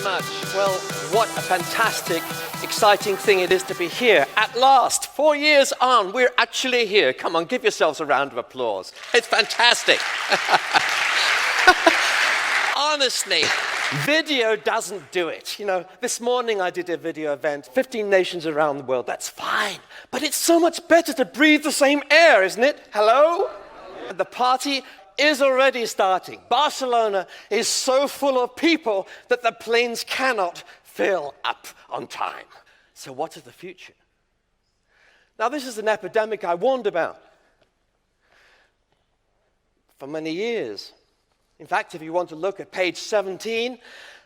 very much. Well, what a fantastic, exciting thing it is to be here. At last, 4 years on, we're actually here. Come on, give yourselves a round of applause. It's fantastic. Honestly, video doesn't do it. You know, this morning I did a video event, 15 nations around the world. That's fine. But it's so much better to breathe the same air, isn't it? Hello? The party is already starting. Barcelona is so full of people that the planes cannot fill up on time. So what is the future? Now, this is an epidemic I warned about for many years. In fact, if you want to look at page 17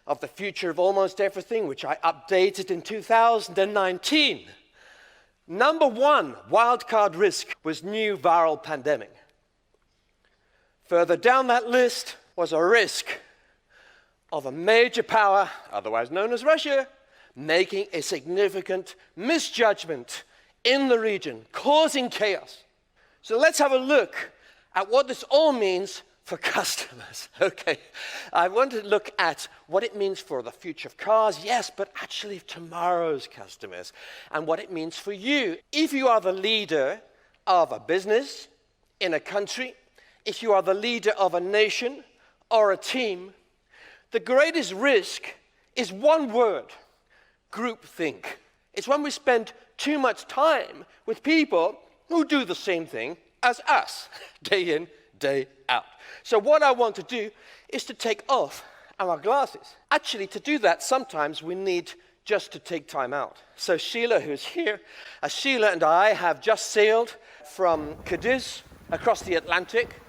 of The Future of Almost Everything, which I updated in 2019, number one wildcard risk was new viral pandemic. Further down that list was a risk of a major power, otherwise known as Russia, making a significant misjudgment in the region, causing chaos. So let's have a look at what this all means for customers. Okay, I want to look at what it means for the future of cars, yes, but actually tomorrow's customers, and what it means for you. If you are the leader of a business in a country, if you are the leader of a nation or a team, the greatest risk is one word: groupthink. It's when we spend too much time with people who do the same thing as us, day in, day out. So what I want to do is to take off our glasses. Actually, to do that, sometimes we need just to take time out. So Sheila, who's here, Sheila and I have just sailed from Cadiz across the Atlantic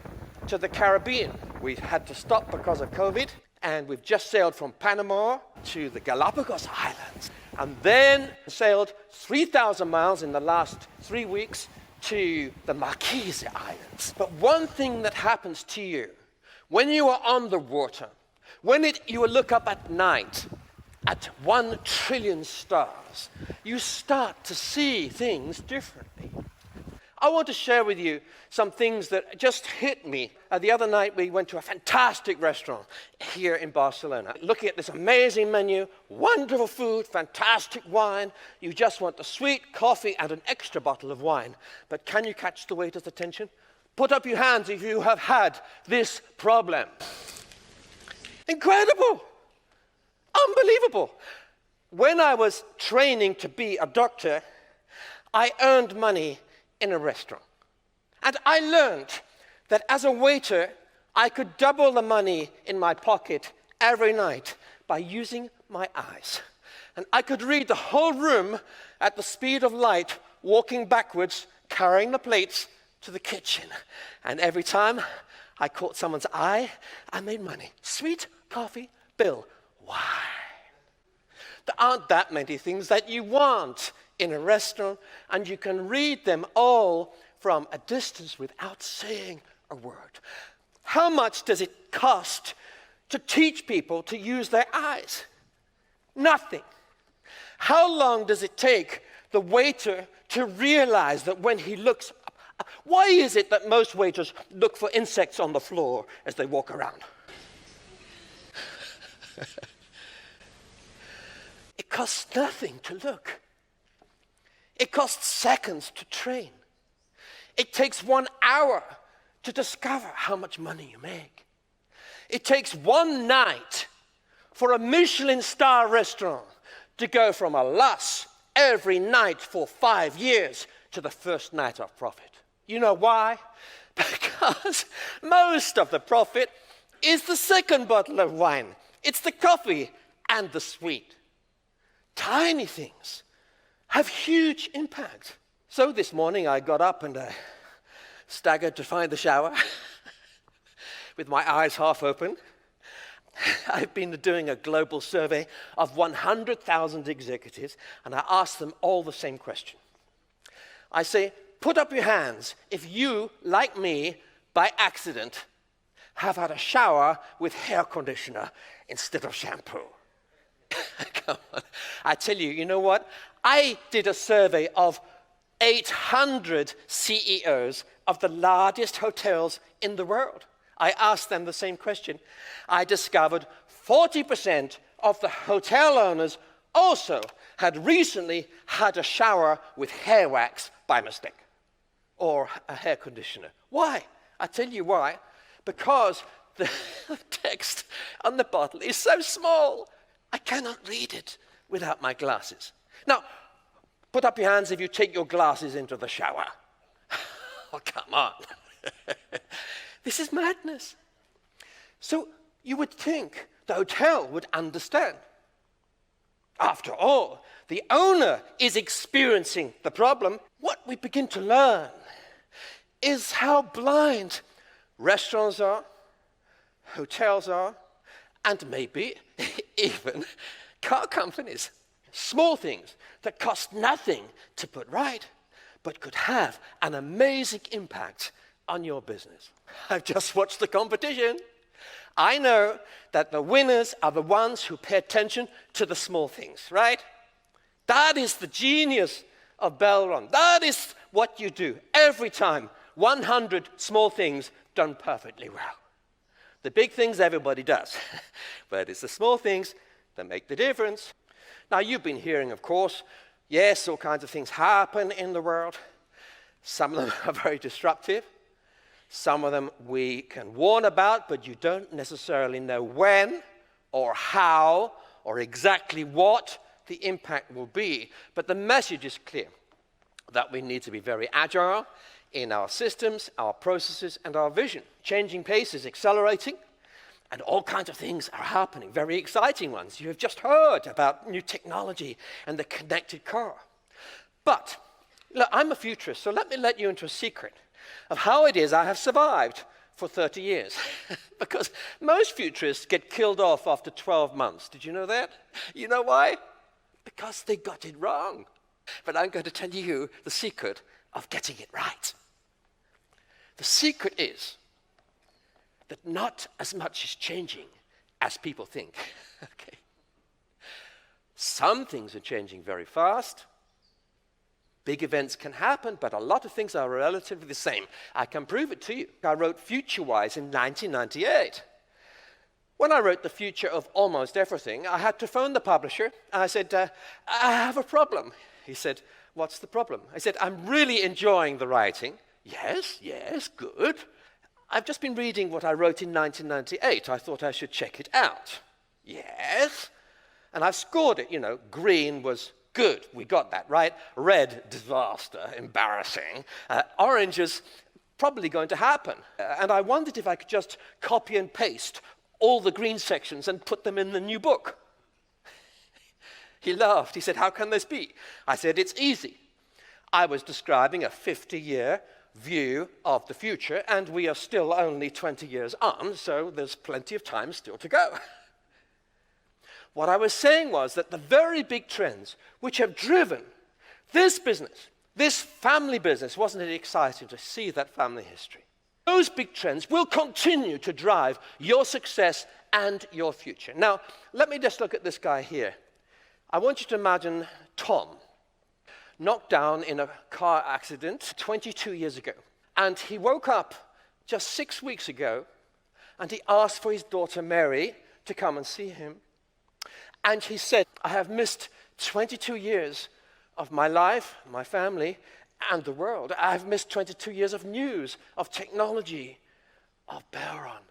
to the Caribbean. We had to stop because of COVID, and we've just sailed from Panama to the Galapagos Islands, and then sailed 3,000 miles in the last 3 weeks to the Marquise Islands. But one thing that happens to you when you are on the water, when you look up at night at 1 trillion stars, you start to see things differently. I want to share with you some things that just hit me. The other night we went to a fantastic restaurant here in Barcelona. Looking at this amazing menu, wonderful food, fantastic wine. You just want the sweet coffee and an extra bottle of wine. But can you catch the waiter's attention? Put up your hands if you have had this problem. Incredible! Unbelievable! When I was training to be a doctor, I earned money in a restaurant. And I learned that as a waiter, I could double the money in my pocket every night by using my eyes. And I could read the whole room at the speed of light, walking backwards, carrying the plates to the kitchen. And every time I caught someone's eye, I made money. Sweet coffee, bill, wine. There aren't that many things that you want in a restaurant, and you can read them all from a distance without saying a word. How much does it cost to teach people to use their eyes? Nothing. How long does it take the waiter to realize that when he looks up, why is it that most waiters look for insects on the floor as they walk around? It costs nothing to look. It costs seconds to train. It takes 1 hour to discover how much money you make. It takes one night for a Michelin star restaurant to go from a loss every night for 5 years to the first night of profit. You know why? Because most of the profit is the second bottle of wine. It's the coffee and the sweet. Tiny things have huge impact. So this morning I got up and staggered to find the shower with my eyes half open. I've been doing a global survey of 100,000 executives, and I asked them all the same question. I say, put up your hands if you, like me, by accident, have had a shower with hair conditioner instead of shampoo. Come on. I tell you, you know what? I did a survey of 800 CEOs of the largest hotels in the world. I asked them the same question. I discovered 40% of the hotel owners also had recently had a shower with hair wax by mistake, or a hair conditioner. Why? I tell you why. Because the text on the bottle is so small, I cannot read it without my glasses. Now, put up your hands if you take your glasses into the shower. Oh, come on. This is madness. So you would think the hotel would understand. After all, the owner is experiencing the problem. What we begin to learn is how blind restaurants are, hotels are, and maybe even car companies. Small things that cost nothing to put right, but could have an amazing impact on your business. I've just watched the competition. I know that the winners are the ones who pay attention to the small things, right? That is the genius of Belron. That is what you do every time. 100 small things done perfectly well. The big things everybody does, but it's the small things that make the difference. Now, you've been hearing, of course, yes, all kinds of things happen in the world. Some of them are very disruptive. Some of them we can warn about, but you don't necessarily know when or how or exactly what the impact will be. But the message is clear, that we need to be very agile in our systems, our processes, and our vision. Changing pace is accelerating, and all kinds of things are happening, very exciting ones. You have just heard about new technology and the connected car. But, look, I'm a futurist, so let me let you into a secret of how it is I have survived for 30 years. Because most futurists get killed off after 12 months. Did you know that? You know why? Because they got it wrong. But I'm going to tell you the secret of getting it right. The secret is that not as much is changing as people think. Okay. Some things are changing very fast. Big events can happen, but a lot of things are relatively the same. I can prove it to you. I wrote FutureWise in 1998. When I wrote the future of almost everything, I had to phone the publisher, and I said, I have a problem. He said, what's the problem? I said, I'm really enjoying the writing. Yes, good. I've just been reading what I wrote in 1998. I thought I should check it out. Yes. And I've scored it, green was good, we got that, right? Red, disaster, embarrassing. Orange is probably going to happen. And I wondered if I could just copy and paste all the green sections and put them in the new book. He laughed. He said, how can this be? I said, it's easy. I was describing a 50-year view of the future, and we are still only 20 years on, so there's plenty of time still to go. What I was saying was that the very big trends which have driven this business, this family business, wasn't it exciting to see that family history? Those big trends will continue to drive your success and your future. Now, let me just look at this guy here. I want you to imagine Tom, knocked down in a car accident 22 years ago. And he woke up just 6 weeks ago, and he asked for his daughter Mary to come and see him. And he said, I have missed 22 years of my life, my family, and the world. I have missed 22 years of news, of technology, of Belron.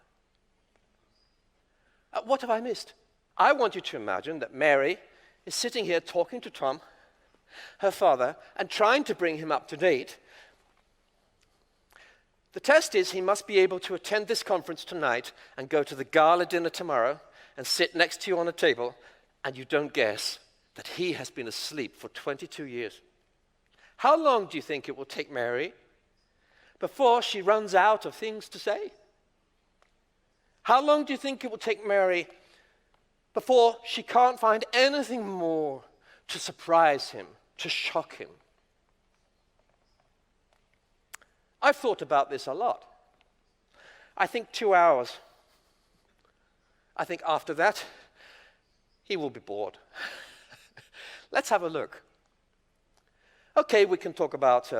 What have I missed? I want you to imagine that Mary is sitting here talking to Tom, her father, and trying to bring him up to date. The test is he must be able to attend this conference tonight and go to the gala dinner tomorrow and sit next to you on a table, and you don't guess that he has been asleep for 22 years. How long do you think it will take Mary before she runs out of things to say? How long do you think it will take Mary before she can't find anything more to surprise him, to shock him? I've thought about this a lot. I think 2 hours. I think after that, he will be bored. Let's have a look. Okay, we can talk about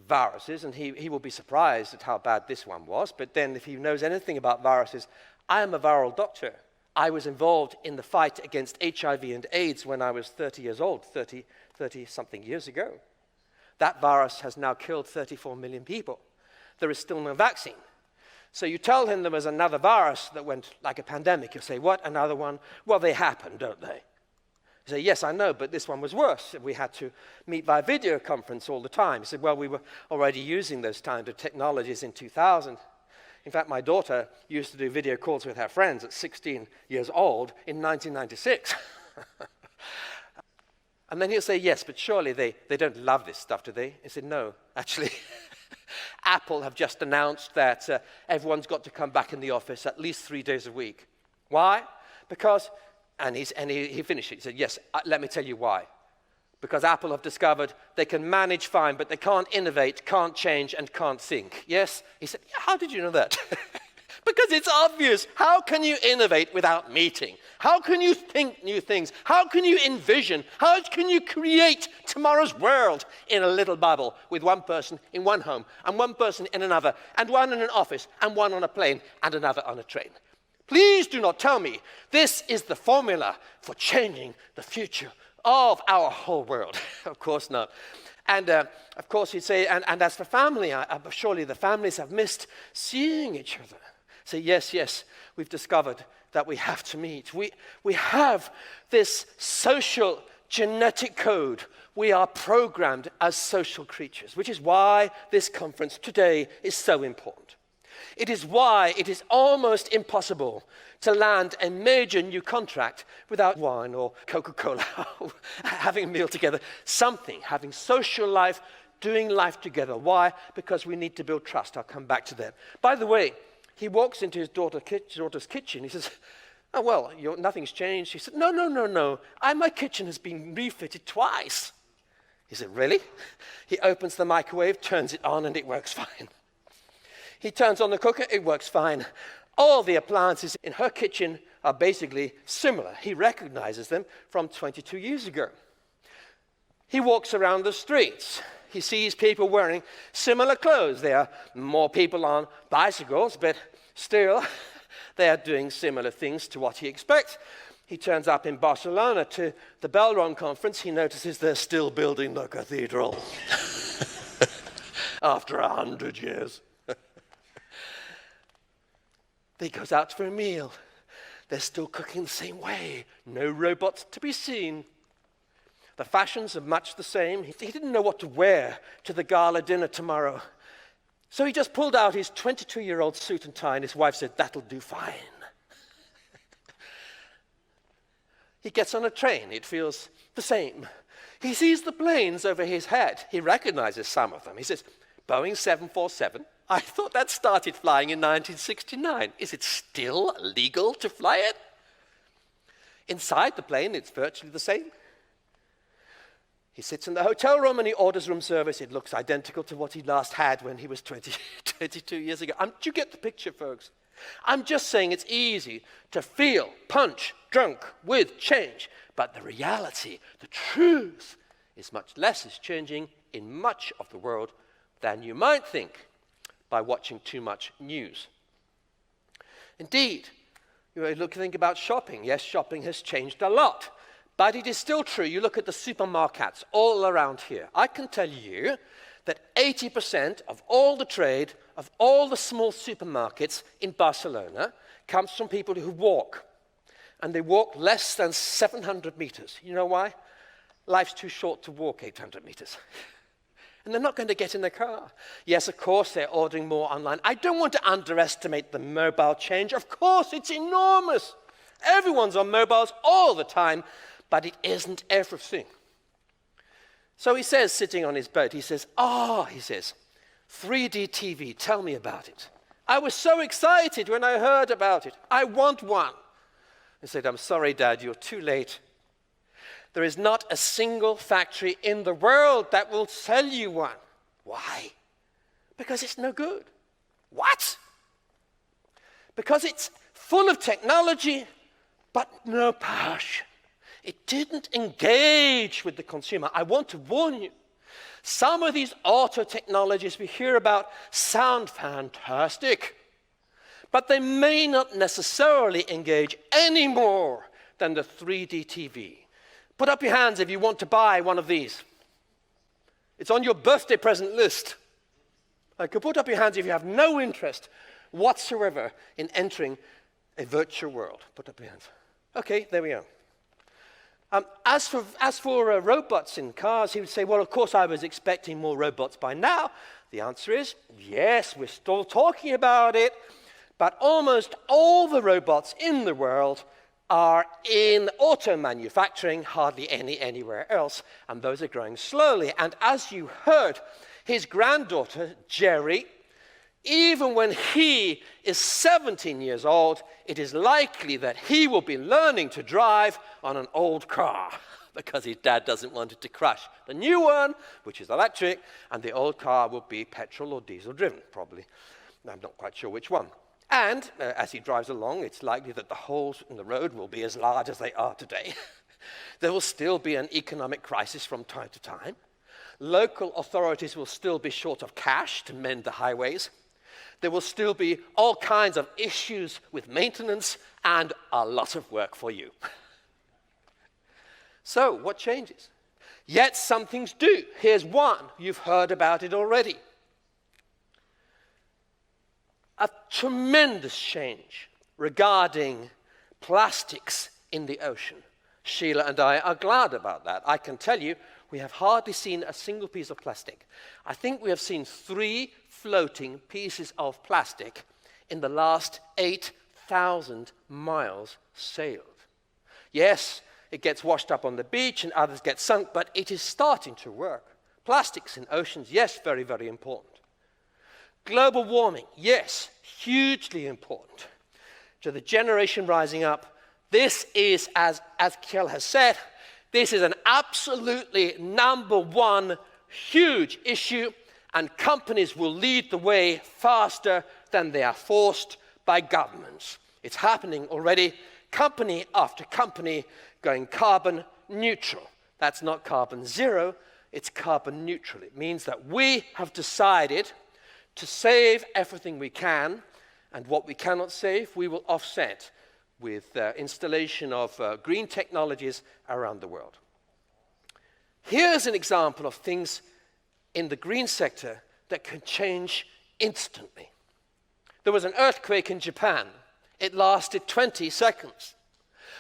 viruses, and he will be surprised at how bad this one was. But then if he knows anything about viruses, I am a viral doctor. I was involved in the fight against HIV and AIDS when I was 30 years old, 30-something years ago. That virus has now killed 34 million people. There is still no vaccine. So you tell him there was another virus that went like a pandemic. You say, what, another one? Well, they happen, don't they? You say, yes, I know, but this one was worse. We had to meet via video conference all the time. He said, well, we were already using those kinds of technologies in 2000. In fact, my daughter used to do video calls with her friends at 16 years old in 1996. And then he'll say, yes, but surely they don't love this stuff, do they? He said, no, actually. Apple have just announced that everyone's got to come back in the office at least 3 days a week. Why? Because, and he finished it. He said, yes, let me tell you why. Because Apple have discovered they can manage fine, but they can't innovate, can't change, and can't think. Yes? He said, how did you know that? Because it's obvious. How can you innovate without meeting? How can you think new things? How can you envision? How can you create tomorrow's world in a little bubble with one person in one home, and one person in another, and one in an office, and one on a plane, and another on a train? Please do not tell me this is the formula for changing the future of our whole world. Of course not. And of course he'd say, and as for family, surely the families have missed seeing each other. Say, yes, we've discovered that we have to meet. We have this social genetic code. We are programmed as social creatures, which is why this conference today is so important. It is why it is almost impossible to land a major new contract without wine or Coca-Cola, having a meal together, something, having social life, doing life together. Why? Because we need to build trust. I'll come back to that. By the way, he walks into his daughter's kitchen. He says, oh, well, nothing's changed. He said, no. My kitchen has been refitted twice. He said, really? He opens the microwave, turns it on, and it works fine. He turns on the cooker, it works fine. All the appliances in her kitchen are basically similar. He recognizes them from 22 years ago. He walks around the streets. He sees people wearing similar clothes. There are more people on bicycles, but still, they are doing similar things to what he expects. He turns up in Barcelona to the Belron conference. He notices they're still building the cathedral after 100 years. He goes out for a meal. They're still cooking the same way. No robots to be seen. The fashions are much the same. He didn't know what to wear to the gala dinner tomorrow. So he just pulled out his 22-year-old suit and tie, and his wife said, that'll do fine. He gets on a train. It feels the same. He sees the planes over his head. He recognizes some of them. He says, Boeing 747. I thought that started flying in 1969. Is it still legal to fly it? Inside the plane, it's virtually the same. He sits in the hotel room and he orders room service. It looks identical to what he last had when he was 22 years ago. Do you get the picture, folks? I'm just saying it's easy to feel, punch, drunk with change. But the reality, the truth, is much less is changing in much of the world than you might think by watching too much news. Indeed, think about shopping. Yes, shopping has changed a lot. But it is still true. You look at the supermarkets all around here. I can tell you that 80% of all the trade of all the small supermarkets in Barcelona comes from people who walk. And they walk less than 700 meters. You know why? Life's too short to walk 800 meters. And they're not going to get in their car. Yes, of course, they're ordering more online. I don't want to underestimate the mobile change. Of course, it's enormous. Everyone's on mobiles all the time, but it isn't everything. So he says, sitting on his boat, he says, 3D TV, tell me about it. I was so excited when I heard about it. I want one. He said, I'm sorry, Dad, you're too late. There is not a single factory in the world that will sell you one. Why? Because it's no good. What? Because it's full of technology, but no passion. It didn't engage with the consumer. I want to warn you. Some of these auto technologies we hear about sound fantastic, but they may not necessarily engage any more than the 3D TV. Put up your hands if you want to buy one of these. It's on your birthday present list. I could put up your hands if you have no interest whatsoever in entering a virtual world. Put up your hands. Okay, there we are. As for robots in cars, he would say, well, of course, I was expecting more robots by now. The answer is, yes, we're still talking about it, but almost all the robots in the world are in auto manufacturing, hardly any anywhere else, and those are growing slowly. And as you heard, his granddaughter, Jerry, even when he is 17 years old, it is likely that he will be learning to drive on an old car because his dad doesn't want it to crash. The new one, which is electric, and the old car will be petrol or diesel driven, probably. I'm not quite sure which one. And as he drives along, it's likely that the holes in the road will be as large as they are today. There will still be an economic crisis from time to time. Local authorities will still be short of cash to mend the highways. There will still be all kinds of issues with maintenance and a lot of work for you. So, what changes? Yet some things do. Here's one. You've heard about it already. A tremendous change regarding plastics in the ocean. Sheila and I are glad about that. I can tell you, we have hardly seen a single piece of plastic. I think we have seen 3 floating pieces of plastic in the last 8,000 miles sailed. Yes, it gets washed up on the beach and others get sunk, but it is starting to work. Plastics in oceans, yes, very, very important. Global warming, yes, hugely important. To the generation rising up, this is, as Kjell has said, this is an absolutely #1 huge issue, and companies will lead the way faster than they are forced by governments. It's happening already, company after company going carbon neutral. That's not carbon zero, it's carbon neutral. It means that we have decided to save everything we can, and what we cannot save, we will offset with installation of green technologies around the world. Here's an example of things in the green sector that can change instantly. There was an earthquake in Japan. It lasted 20 seconds.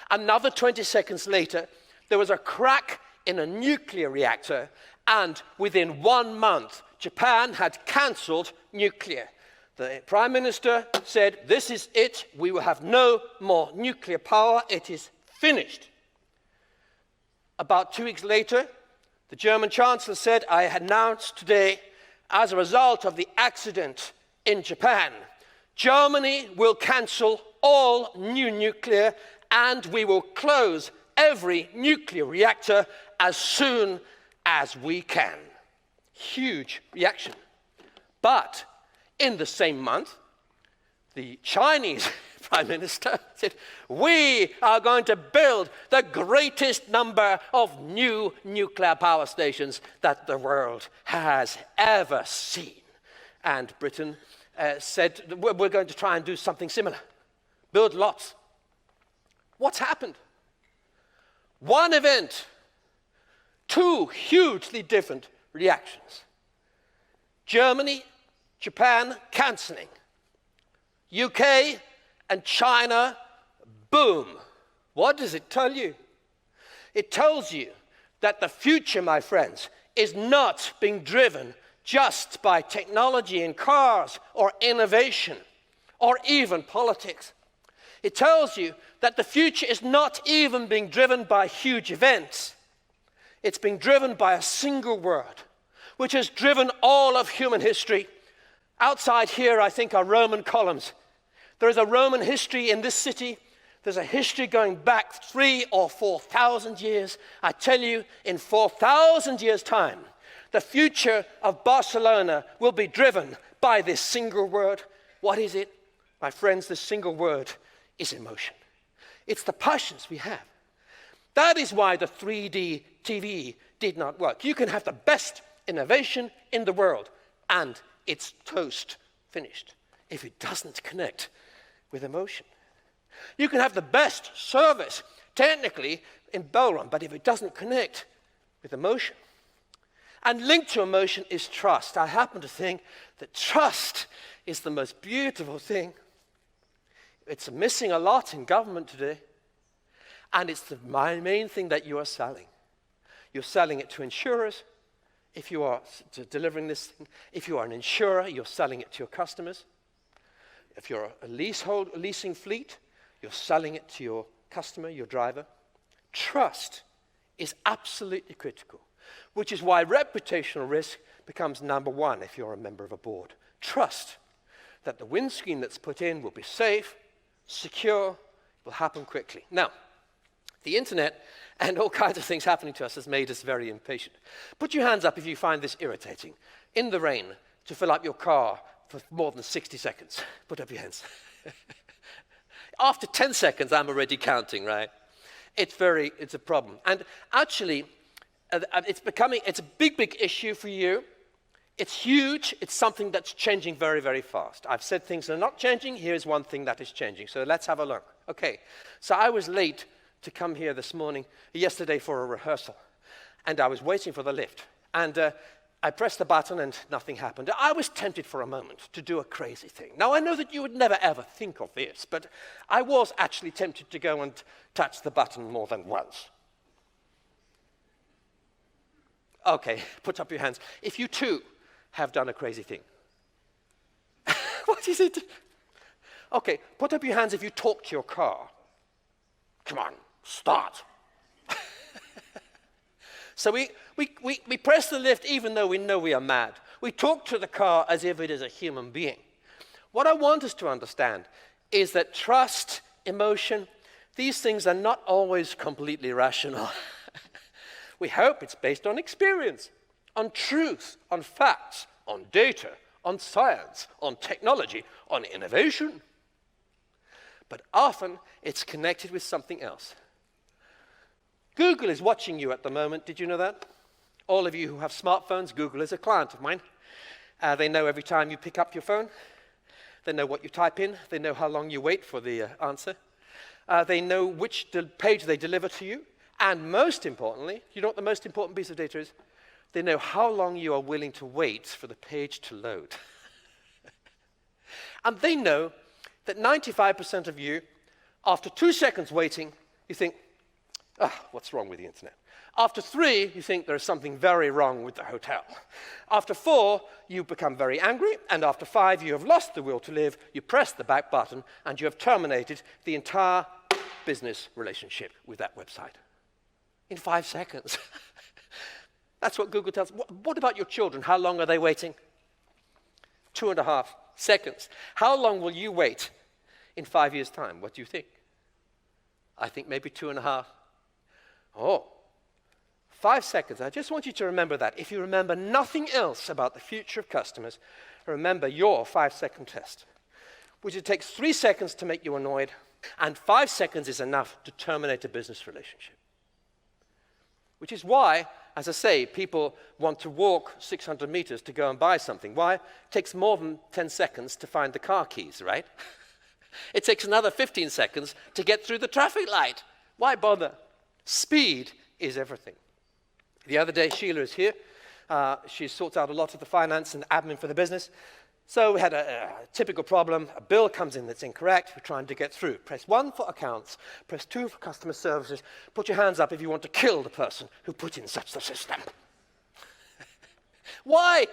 Another 20 seconds later, there was a crack in a nuclear reactor, and within 1 month, Japan had cancelled nuclear. The Prime Minister said, this is it, we will have no more nuclear power, it is finished. About 2 weeks later, the German Chancellor said, I announced today, as a result of the accident in Japan, Germany will cancel all new nuclear and we will close every nuclear reactor as soon as we can. Huge reaction. But in the same month, the Chinese Prime Minister said, we are going to build the greatest number of new nuclear power stations that the world has ever seen. And Britain said, we're going to try and do something similar. Build lots. What's happened? One event, 2 hugely different reactions. Germany, Japan cancelling. UK and China, boom. What does it tell you? It tells you that the future, my friends, is not being driven just by technology in cars or innovation or even politics. It tells you that the future is not even being driven by huge events. It's being driven by a single word, which has driven all of human history. Outside here, I think, are Roman columns. There is a Roman history in this city. There's a history going back 3,000 or 4,000 years. I tell you, in 4,000 years' time, the future of Barcelona will be driven by this single word. What is it? My friends, this single word is emotion. It's the passions we have. That is why the 3D TV did not work. You can have the best innovation in the world, and it's toast, finished. If it doesn't connect with emotion. You can have the best service, technically, in Belron, but if it doesn't connect with emotion, and linked to emotion is trust. I happen to think that trust is the most beautiful thing. It's missing a lot in government today, and it's the main thing that you are selling. You're selling it to insurers. If you are delivering this thing, if you are an insurer, you're selling it to your customers. If you're a leasing fleet, you're selling it to your customer, your driver. Trust is absolutely critical, which is why reputational risk becomes number one if you're a member of a board. Trust that the windscreen that's put in will be safe, secure, will happen quickly. Now, the internet and all kinds of things happening to us has made us very impatient. Put your hands up if you find this irritating. In the rain, to fill up your car for more than 60 seconds. Put up your hands. After 10 seconds, I'm already counting, right? It's a problem. And actually, it's a big issue for you. It's huge. It's something that's changing very, very fast. I've said things are not changing. Here's one thing that is changing. So let's have a look. Okay, so I was late to come here yesterday for a rehearsal. And I was waiting for the lift. And I pressed the button and nothing happened. I was tempted for a moment to do a crazy thing. Now, I know that you would never ever think of this, but I was actually tempted to go and touch the button more than once. Okay, put up your hands. If you too have done a crazy thing. What is it? Okay, put up your hands if you talk to your car. Come on, start. So we press the lift even though we know we are mad. We talk to the car as if it is a human being. What I want us to understand is that trust, emotion, these things are not always completely rational. We hope it's based on experience, on truth, on facts, on data, on science, on technology, on innovation. But often it's connected with something else. Google is watching you at the moment. Did you know that? All of you who have smartphones, Google is a client of mine. They know every time you pick up your phone. They know what you type in. They know how long you wait for the answer. They know which page they deliver to you. And most importantly, you know what the most important piece of data is? They know how long you are willing to wait for the page to load. And they know that 95% of you, after 2 seconds waiting, you think, what's wrong with the internet? After 3, you think there's something very wrong with the hotel. After 4, you become very angry. And after 5, you have lost the will to live. You press the back button, and you have terminated the entire business relationship with that website. In 5 seconds. That's what Google tells. What about your children? How long are they waiting? 2.5 seconds. How long will you wait in 5 years' time? What do you think? I think maybe 2.5. Oh, 5 seconds. I just want you to remember that. If you remember nothing else about the future of customers, remember your 5-second test, which it takes 3 seconds to make you annoyed, and 5 seconds is enough to terminate a business relationship. Which is why, as I say, people want to walk 600 meters to go and buy something. Why? It takes more than 10 seconds to find the car keys, right? It takes another 15 seconds to get through the traffic light. Why bother? Speed is everything. The other day, Sheila is here. She sorts out a lot of the finance and admin for the business. So we had a typical problem. A bill comes in that's incorrect. We're trying to get through. Press 1 for accounts. Press 2 for customer services. Put your hands up if you want to kill the person who put in such the system. Why?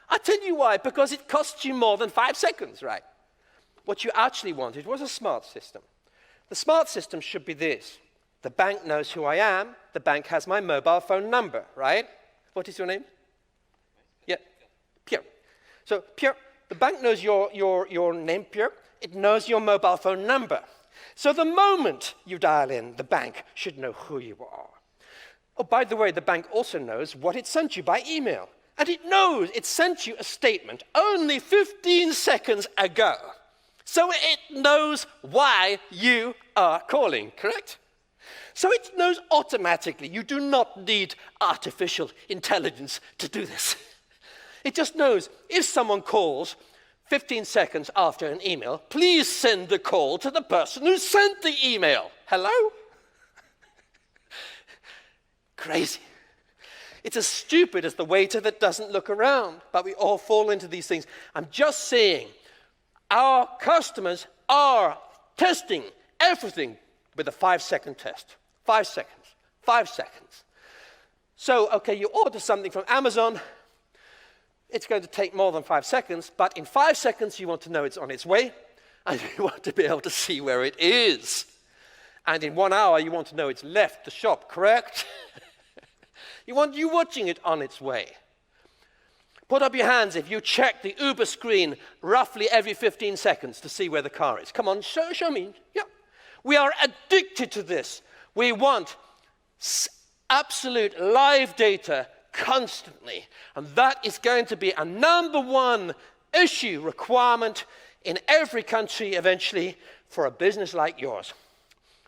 I tell you why. Because it costs you more than 5 seconds, right? What you actually wanted was a smart system. The smart system should be this. The bank knows who I am. The bank has my mobile phone number, right? What is your name? Yeah, Pierre. So, Pierre, the bank knows your name, Pierre. It knows your mobile phone number. So the moment you dial in, the bank should know who you are. Oh, by the way, the bank also knows what it sent you by email. And it knows it sent you a statement only 15 seconds ago. So it knows why you are calling, correct? So it knows automatically. You do not need artificial intelligence to do this. It just knows if someone calls 15 seconds after an email, please send the call to the person who sent the email. Hello? Crazy. It's as stupid as the waiter that doesn't look around, but we all fall into these things. I'm just saying, our customers are testing everything with a 5-second test. 5 seconds. 5 seconds. So, okay, you order something from Amazon. It's going to take more than 5 seconds, but in 5 seconds you want to know it's on its way, and you want to be able to see where it is. And in 1 hour you want to know it's left the shop, correct? You want you watching it on its way. Put up your hands if you check the Uber screen roughly every 15 seconds to see where the car is. Come on, show me. Yeah. We are addicted to this. We want absolute live data constantly. And that is going to be a number one issue, requirement in every country eventually for a business like yours.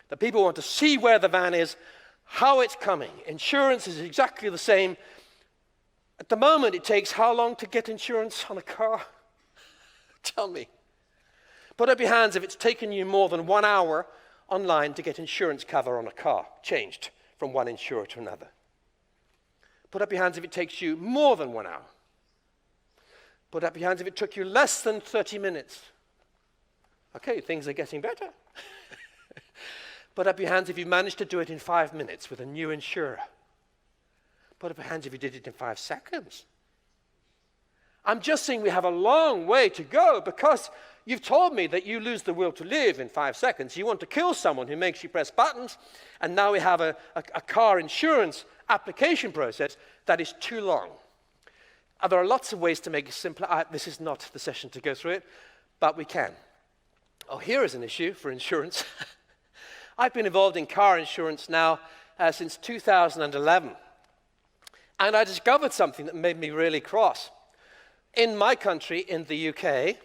The people want to see where the van is, how it's coming. Insurance is exactly the same. At the moment, it takes how long to get insurance on a car? Tell me. Put up your hands if it's taken you more than 1 hour online to get insurance cover on a car, changed from one insurer to another. Put up your hands if it takes you more than 1 hour. Put up your hands if it took you less than 30 minutes. Okay, things are getting better. Put up your hands if you managed to do it in 5 minutes with a new insurer. Put up your hands if you did it in 5 seconds. I'm just saying we have a long way to go because you've told me that you lose the will to live in 5 seconds. You want to kill someone who makes you press buttons, and now we have a car insurance application process that is too long. There are lots of ways to make it simpler. This is not the session to go through it, but we can. Oh, here is an issue for insurance. I've been involved in car insurance now since 2011. And I discovered something that made me really cross. In my country, in the UK,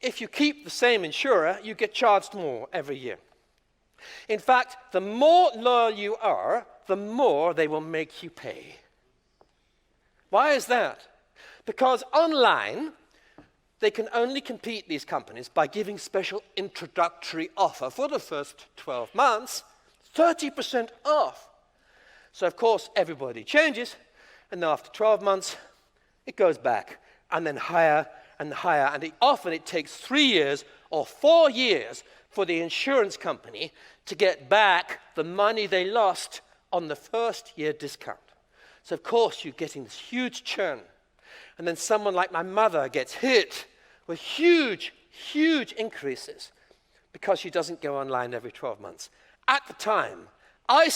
if you keep the same insurer, you get charged more every year. In fact, the more loyal you are, the more they will make you pay. Why is that? Because online, they can only compete, these companies, by giving special introductory offer for the first 12 months, 30% off. So, of course, everybody changes, and then after 12 months, it goes back, and then higher and higher, and often it takes 3 years or 4 years for the insurance company to get back the money they lost on the first year discount. So, of course, you're getting this huge churn. And then someone like my mother gets hit with huge, huge increases because she doesn't go online every 12 months. At the time, I'm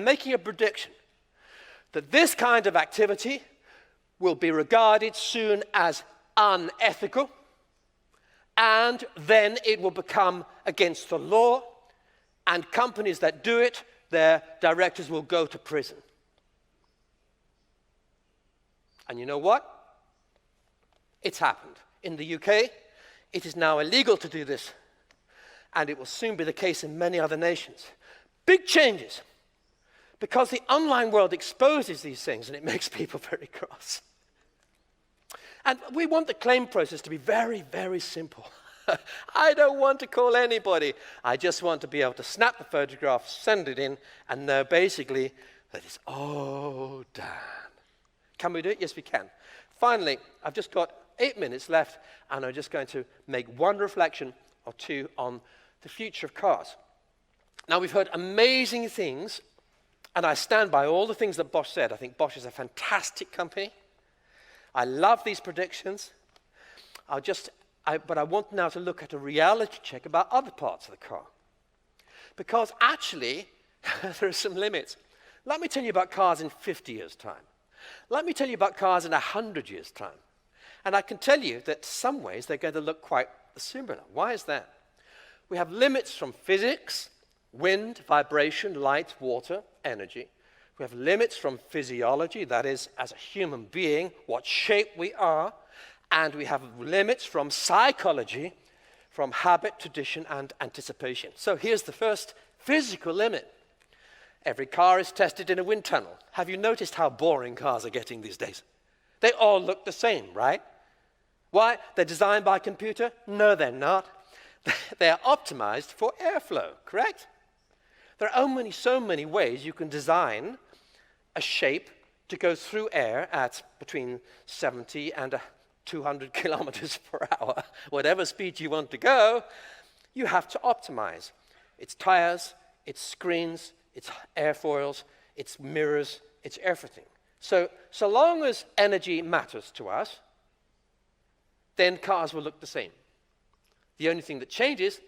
making a prediction that this kind of activity will be regarded soon as unethical, and then it will become against the law, and companies that do it, their directors will go to prison. And you know what? It's happened. In the UK, it is now illegal to do this, and it will soon be the case in many other nations. Big changes, because the online world exposes these things, and it makes people very cross. And we want the claim process to be very, very simple. I don't want to call anybody. I just want to be able to snap the photograph, send it in, and know basically that it's all done. Can we do it? Yes, we can. Finally, I've just got 8 minutes left, and I'm just going to make one reflection or two on the future of cars. Now, we've heard amazing things, and I stand by all the things that Bosch said. I think Bosch is a fantastic company. I love these predictions. But I want now to look at a reality check about other parts of the car. Because actually, there are some limits. Let me tell you about cars in 50 years' time. Let me tell you about cars in 100 years' time. And I can tell you that in some ways they're going to look quite similar. Why is that? We have limits from physics, wind, vibration, light, water, energy. We have limits from physiology, that is, as a human being, what shape we are. And we have limits from psychology, from habit, tradition, and anticipation. So here's the first physical limit. Every car is tested in a wind tunnel. Have you noticed how boring cars are getting these days? They all look the same, right? Why? They're designed by a computer? No, they're not. They're optimized for airflow, correct? There are only so many ways you can design a shape to go through air at between 70 and 200 kilometers per hour. Whatever speed you want to go, you have to optimize. It's tires, it's screens, it's airfoils, it's mirrors, it's everything. So long as energy matters to us, then cars will look the same. The only thing that changes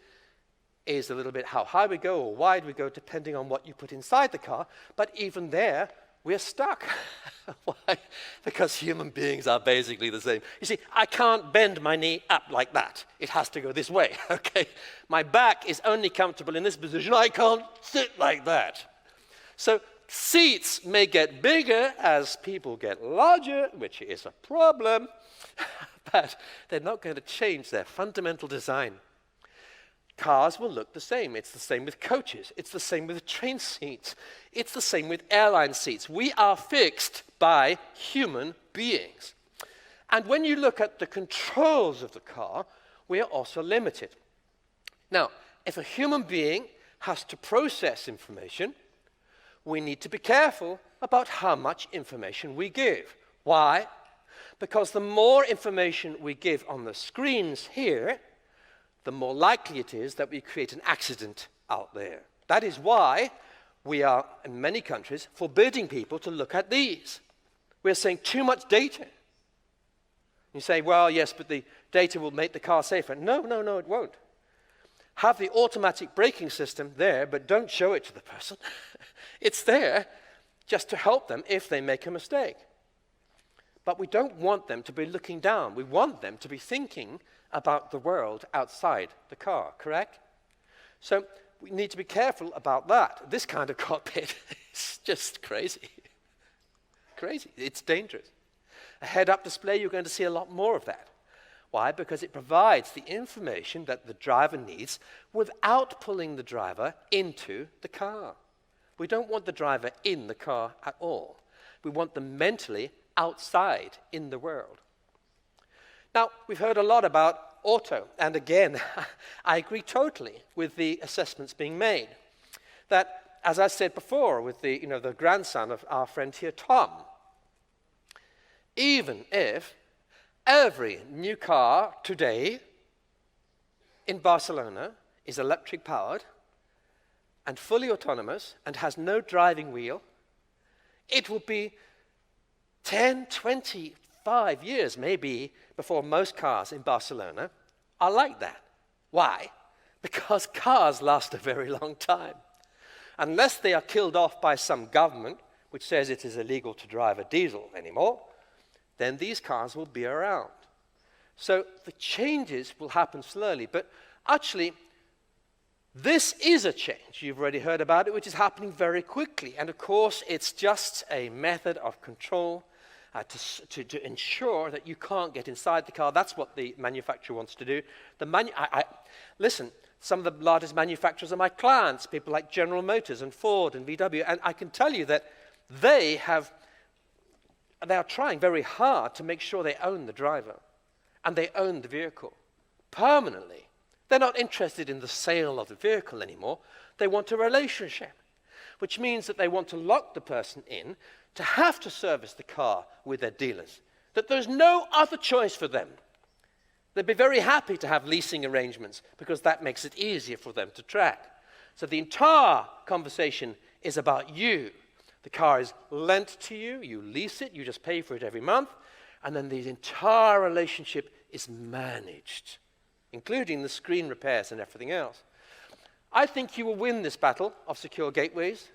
is a little bit how high we go or wide we go, depending on what you put inside the car. But even there, we're stuck. Why? Because human beings are basically the same. You see, I can't bend my knee up like that. It has to go this way, okay? My back is only comfortable in this position. I can't sit like that. So seats may get bigger as people get larger, which is a problem, but they're not going to change their fundamental design. Cars will look the same. It's the same with coaches. It's the same with train seats. It's the same with airline seats. We are fixed by human beings. And when you look at the controls of the car, we are also limited. Now, if a human being has to process information, we need to be careful about how much information we give. Why? Because the more information we give on the screens here, the more likely it is that we create an accident out there. That is why we are, in many countries, forbidding people to look at these. We're saying too much data. You say, well, yes, but the data will make the car safer. No, it won't. Have the automatic braking system there, but don't show it to the person. It's there just to help them if they make a mistake. But we don't want them to be looking down. We want them to be thinking about the world outside the car, correct? So we need to be careful about that. This kind of cockpit is just crazy. Crazy. It's dangerous. A head-up display, you're going to see a lot more of that. Why? Because it provides the information that the driver needs without pulling the driver into the car. We don't want the driver in the car at all. We want them mentally outside in the world. Now, we've heard a lot about auto, and again, I agree totally with the assessments being made. That, as I said before, with the grandson of our friend here, Tom, even if every new car today in Barcelona is electric powered and fully autonomous and has no driving wheel, it will be 10, 25 years maybe before most cars in Barcelona are like that. Why? Because cars last a very long time. Unless they are killed off by some government which says it is illegal to drive a diesel anymore, then these cars will be around. So the changes will happen slowly, but actually this is a change, you've already heard about it, which is happening very quickly. And of course, it's just a method of control to ensure that you can't get inside the car. That's what the manufacturer wants to do. Listen, some of the largest manufacturers are my clients, people like General Motors and Ford and VW, and I can tell you that they are trying very hard to make sure they own the driver and they own the vehicle permanently. They're not interested in the sale of the vehicle anymore. They want a relationship, which means that they want to lock the person in to have to service the car with their dealers, that there's no other choice for them. They'd be very happy to have leasing arrangements because that makes it easier for them to track. So the entire conversation is about you. The car is lent to you, you lease it, you just pay for it every month, and then the entire relationship is managed, including the screen repairs and everything else. I think you will win this battle of secure gateways.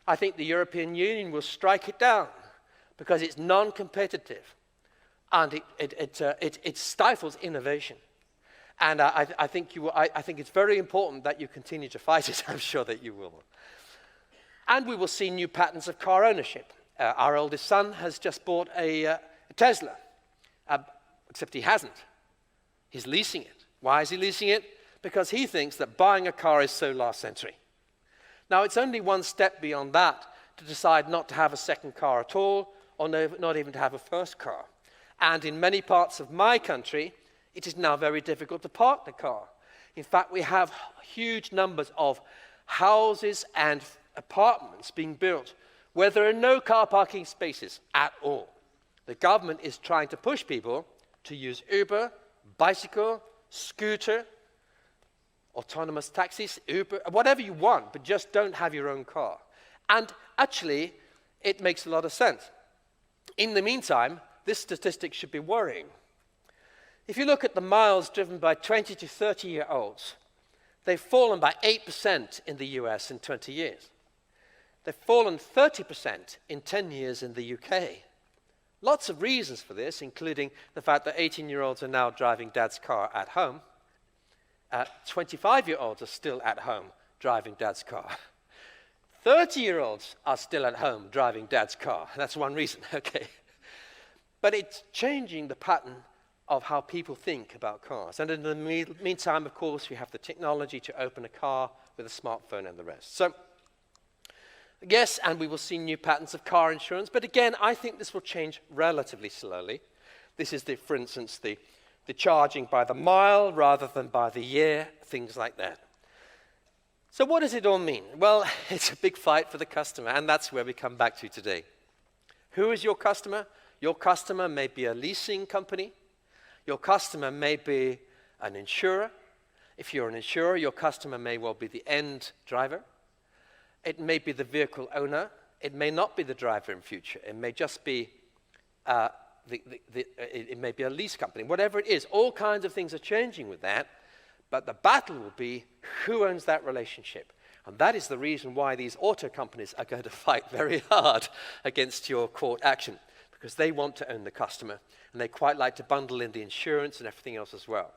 I think the European Union will strike it down because it's non-competitive and it stifles innovation. And I think it's very important that you continue to fight it. I'm sure that you will. And we will see new patterns of car ownership. Our oldest son has just bought a Tesla, except he hasn't. He's leasing it. Why is he leasing it? Because he thinks that buying a car is so last century. Now, it's only one step beyond that to decide not to have a second car at all or not even to have a first car. And in many parts of my country, it is now very difficult to park the car. In fact, we have huge numbers of houses and apartments being built where there are no car parking spaces at all. The government is trying to push people to use Uber, bicycle, scooter, autonomous taxis, Uber, whatever you want, but just don't have your own car. And actually, it makes a lot of sense. In the meantime, this statistic should be worrying. If you look at the miles driven by 20 to 30-year-olds, they've fallen by 8% in the US in 20 years. They've fallen 30% in 10 years in the UK. Lots of reasons for this, including the fact that 18-year-olds are now driving dad's car at home. 25-year-olds are still at home driving dad's car. 30-year-olds are still at home driving dad's car. That's one reason, okay. But it's changing the pattern of how people think about cars. And in the meantime, of course, we have the technology to open a car with a smartphone and the rest. So, yes, and we will see new patterns of car insurance, but again, I think this will change relatively slowly. This is, for instance, the charging by the mile rather than by the year, things like that. So what does it all mean? Well, it's a big fight for the customer, and that's where we come back to today. Who is your customer? Your customer may be a leasing company. Your customer may be an insurer. If you're an insurer, your customer may well be the end driver. It may be the vehicle owner. It may not be the driver in future. It may just be it may be a lease company. Whatever it is, all kinds of things are changing with that. But the battle will be who owns that relationship. And that is the reason why these auto companies are going to fight very hard against your court action, because they want to own the customer, and they quite like to bundle in the insurance and everything else as well.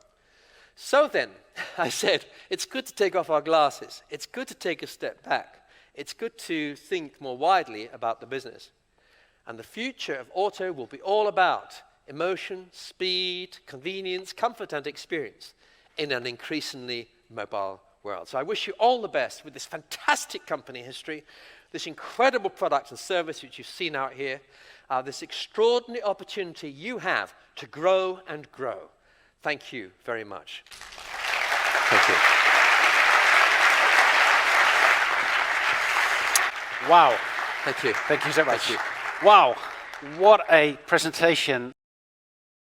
So then, I said, it's good to take off our glasses. It's good to take a step back. It's good to think more widely about the business. And the future of auto will be all about emotion, speed, convenience, comfort, and experience in an increasingly mobile world. So I wish you all the best with this fantastic company history, this incredible product and service which you've seen out here, this extraordinary opportunity you have to grow and grow. Thank you very much. Thank you. Wow. Thank you. Thank you so much. Thank you. Wow. What a presentation.